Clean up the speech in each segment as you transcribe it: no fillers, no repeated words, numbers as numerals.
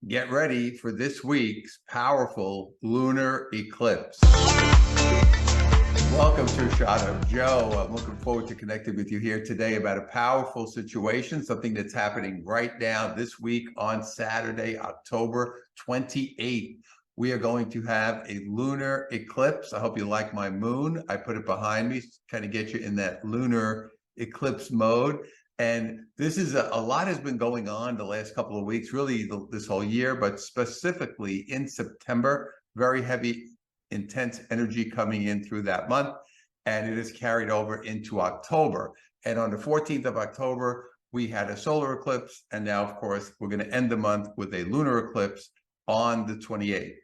Get ready for this week's powerful lunar eclipse. Welcome to A Shot of Joe. I'm looking forward to connecting with you here today about a powerful situation, something that's happening right now this week on Saturday, October 28th. We are going to have a lunar eclipse. I hope you like my moon. I put it behind me to kind of get you in that lunar eclipse mode. And this is a lot has been going on the last couple of weeks, really this whole year, but specifically in September, very heavy, intense energy coming in through that month. And it is carried over into October. And on the 14th of October, we had a solar eclipse. And now, of course, we're going to end the month with a lunar eclipse on the 28th.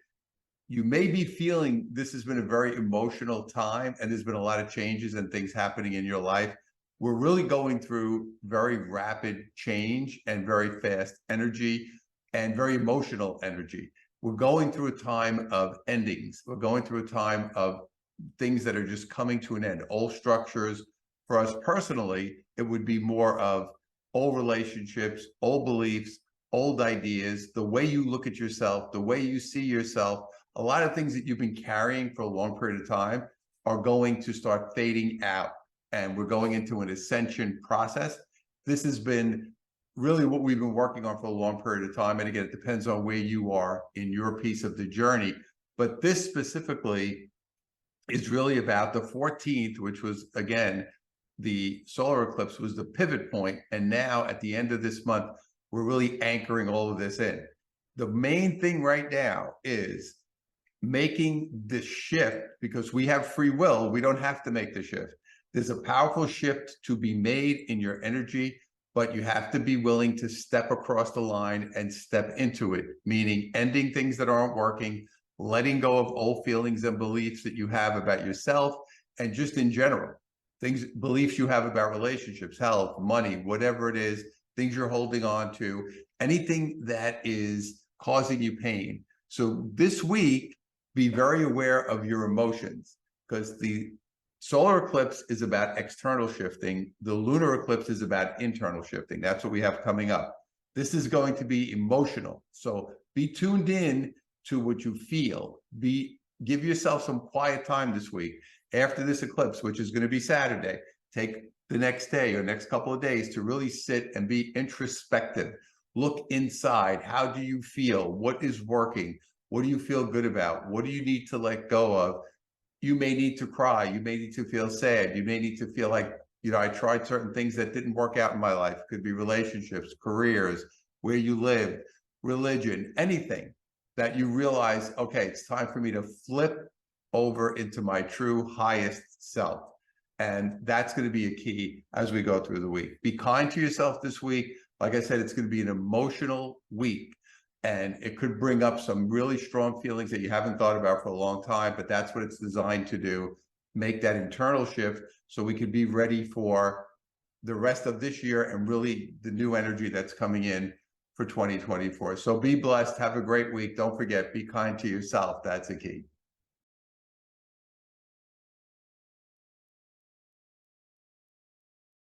You may be feeling this has been a very emotional time, and there's been a lot of changes and things happening in your life. We're really going through very rapid change and very fast energy and very emotional energy. We're going through a time of endings. We're going through a time of things that are just coming to an end, old structures. For us personally, it would be more of old relationships, old beliefs, old ideas, the way you look at yourself, the way you see yourself. A lot of things that you've been carrying for a long period of time are going to start fading out. And we're going into an ascension process. This has been really what we've been working on for a long period of time. And again, it depends on where you are in your piece of the journey. But this specifically is really about the 14th, which was, again, the solar eclipse was the pivot point. And now at the end of this month, we're really anchoring all of this in. The main thing right now is making the shift, because we have free will. We don't have to make the shift. There's a powerful shift to be made in your energy, but you have to be willing to step across the line and step into it, meaning ending things that aren't working, letting go of old feelings and beliefs that you have about yourself, and just in general, beliefs you have about relationships, health, money, whatever it is, things you're holding on to, anything that is causing you pain. So this week, be very aware of your emotions, because the solar eclipse is about external shifting. The lunar eclipse is about internal shifting. That's what we have coming up. This is going to be emotional. So be tuned in to what you feel. Give yourself some quiet time this week. After this eclipse, which is going to be Saturday, take the next day or next couple of days to really sit and be introspective. Look inside. How do you feel? What is working? What do you feel good about? What do you need to let go of? You may need to cry. You may need to feel sad. You may need to feel like, I tried certain things that didn't work out in my life. It could be relationships, careers, where you live, religion, anything that you realize, okay, it's time for me to flip over into my true highest self. And that's going to be a key as we go through the week. Be kind to yourself this week. Like I said, it's going to be an emotional week. And it could bring up some really strong feelings that you haven't thought about for a long time, but that's what it's designed to do. Make that internal shift so we could be ready for the rest of this year and really the new energy that's coming in for 2024. So be blessed. Have a great week. Don't forget, be kind to yourself. That's a key.